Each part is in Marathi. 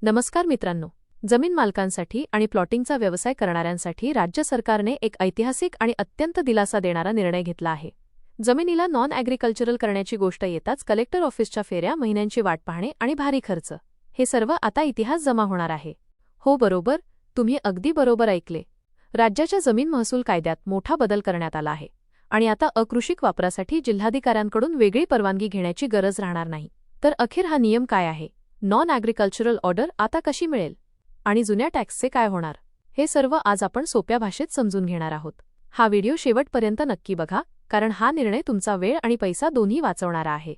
नमस्कार मित्रांनो, जमीन मालकांसाठी आणि प्लॉटिंगचा व्यवसाय करणाऱ्यांसाठी राज्य सरकारने एक ऐतिहासिक आणि अत्यंत दिलासा देणारा निर्णय घेतला आहे। जमिनीला नॉन ॲग्रिकल्चरल करण्याची गोष्ट येताच कलेक्टर ऑफिसच्या फेऱ्या, महिन्यांची वाट पाहणे आणि भारी खर्च, हे सर्व आता इतिहास जमा होणार आहे। हो बरोबर, तुम्ही अगदी बरोबर ऐकले। राज्याच्या जमीन महसूल कायद्यात मोठा बदल करण्यात आला आहे आणि आता अकृषिक वापरासाठी जिल्हाधिकाऱ्यांकडून वेगळी परवानगी घेण्याची गरज राहणार नाही। तर अखेर हा नियम काय आहे, नॉन ॲग्रिकल्चरल ऑर्डर आता कशी मिळेल आणि जुन्या टॅक्सचे काय होणार, हे सर्व आज आपण सोप्या भाषेत समजून घेणार आहोत। हा व्हिडिओ शेवटपर्यंत नक्की बघा, कारण हा निर्णय तुमचा वेळ आणि पैसा दोन्ही वाचवणारा आहे।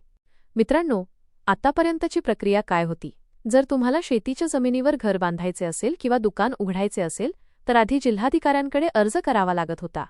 मित्रांनो, आतापर्यंतची प्रक्रिया काय होती? जर तुम्हाला शेतीच्या जमिनीवर घर बांधायचे असेल किंवा दुकान उघडायचे असेल तर आधी जिल्हाधिकाऱ्यांकडे अर्ज करावा लागत होता।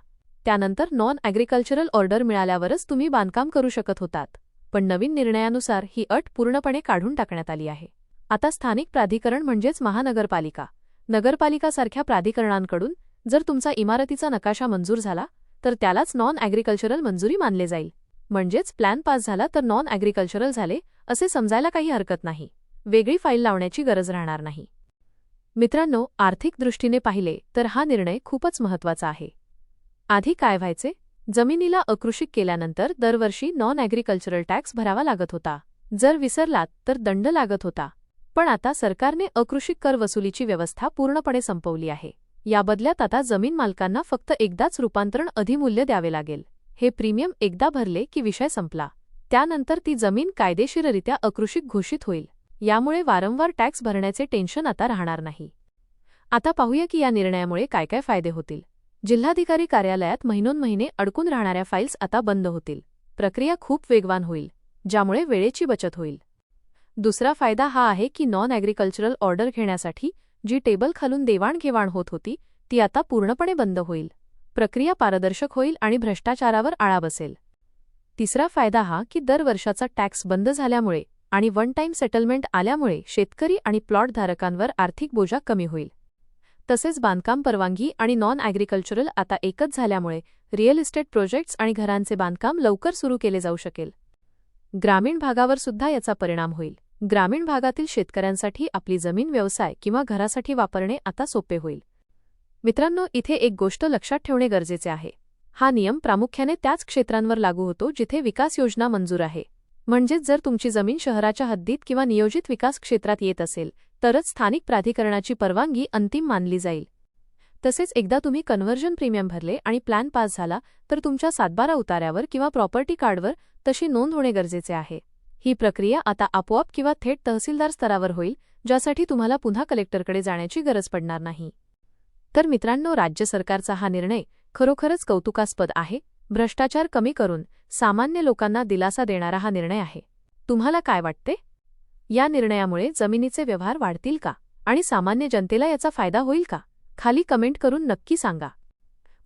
त्यानंतर नॉन ॲग्रिकल्चरल ऑर्डर मिळाल्यावरच तुम्ही बांधकाम करू शकत होतात। पण नवीन निर्णयानुसार ही अट पूर्णपणे काढून टाकण्यात आली आहे। आता स्थानिक प्राधिकरण म्हणजेच महानगरपालिका, नगरपालिकासारख्या प्राधिकरणांकडून जर तुमचा इमारतीचा नकाशा मंजूर झाला तर त्यालाच नॉन ॲग्रिकल्चरल मंजुरी मानले जाईल। म्हणजेच प्लॅन पास झाला तर नॉन ॲग्रिकल्चरल झाले असे समजायला काही हरकत नाही। वेगळी फाईल लावण्याची गरज राहणार नाही। मित्रांनो, आर्थिक दृष्टीने पाहिले तर हा निर्णय खूपच महत्त्वाचा आहे। आधी काय व्हायचे? जमिनीला अकृषिक केल्यानंतर दरवर्षी नॉन ॲग्रिकल्चरल टॅक्स भरावा लागत होता। जर विसरलात तर दंड लागत होता। पण आता सरकारने अकृषिक कर वसुलीची व्यवस्था पूर्णपणे संपवली आहे। या बदल्यात आता जमीन मालकांना फक्त एकदाच रूपांतरण अधिमूल्य द्यावे लागेल। हे प्रीमियम एकदा भरले की विषय संपला। त्यानंतर ती जमीन कायदेशीररित्या अकृषिक घोषित होईल। यामुळे वारंवार टॅक्स भरण्याचे टेन्शन आता राहणार नाही। आता पाहूया की या निर्णयामुळे काय काय फायदे होतील। जिल्हाधिकारी कार्यालयात महिनोन्महिने अडकून राहणाऱ्या फाईल्स आता बंद होतील। प्रक्रिया खूप वेगवान होईल, ज्यामुळे वेळेची बचत होईल। दुसरा फायदा हा आहे की नॉन ॲग्रिकल्चरल ऑर्डर घेण्यासाठी जी टेबल खालून देवाणघेवाण होत होती ती आता पूर्णपणे बंद होईल। प्रक्रिया पारदर्शक होईल आणि भ्रष्टाचारावर आळा बसेल। तिसरा फायदा हा की दर वर्षाचा टॅक्स बंद झाल्यामुळे आणि वन टाइम सेटलमेंट आल्यामुळे शेतकरी आणि प्लॉट धारकांवर आर्थिक बोजा कमी होईल। तसेच बांधकाम परवानगी आणि नॉन ॲग्रिकल्चरल आता एकच झाल्यामुळे रिअल इस्टेट प्रोजेक्ट्स आणि घरांचे बांधकाम लवकर सुरू केले जाऊ शकेल। ग्रामीण भागावर सुद्धा याचा परिणाम होईल। ग्रामीण भागातील शेतकऱ्यांसाठी आपली जमीन व्यवसाय किंवा घरासाठी वापरणे आता सोपे होईल। मित्रांनो, इथे एक गोष्ट लक्षात ठेवणे गरजेचे आहे। हा नियम प्रामुख्याने त्याच क्षेत्रांवर लागू होतो जिथे विकास योजना मंजूर आहे। म्हणजेच जर तुमची जमीन शहराच्या हद्दीत किंवा नियोजित विकास क्षेत्रात येत असेल तरच स्थानिक प्राधिकरणाची परवानगी अंतिम मानली जाईल। तसेच एकदा तुम्ही कन्व्हर्जन प्रीमियम भरले आणि प्लॅन पास झाला तर तुमच्या सातबारा उतार्यावर किंवा प्रॉपर्टी कार्डवर तशी नोंद होणे गरजेचे आहे। ही प्रक्रिया आता आपोआप किंवा थेट तहसीलदार स्तरावर होईल, ज्यासाठी तुम्हाला पुन्हा कलेक्टरकडे जाण्याची गरज पडणार नाही। तर मित्रांनो, राज्य सरकारचा हा निर्णय खरोखरच कौतुकास्पद आहे। भ्रष्टाचार कमी करून सामान्य लोकांना दिलासा देणारा हा निर्णय आहे। तुम्हाला काय वाटते? या निर्णयामुळे जमिनीचे व्यवहार वाढतील का आणि सामान्य जनतेला याचा फायदा होईल का? खाली कमेंट करून नक्की सांगा।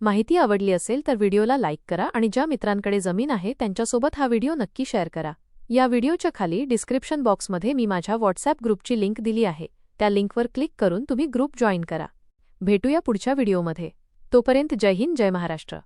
माहिती आवडली असेल तर व्हिडिओला लाईक करा आणि ज्या मित्रांकडे जमीन आहे त्यांच्यासोबत हा व्हिडिओ नक्की शेअर करा। या व्हिडिओच्या खाली डिस्क्रिप्शन बॉक्समध्ये मी माझ्या व्हॉट्सॲप ग्रुपची लिंक दिली आहे। त्या लिंकवर क्लिक करून तुम्ही ग्रुप जॉईन करा। भेटूया पुढच्या व्हिडिओमध्ये। तोपर्यंत जय हिंद, जय महाराष्ट्र।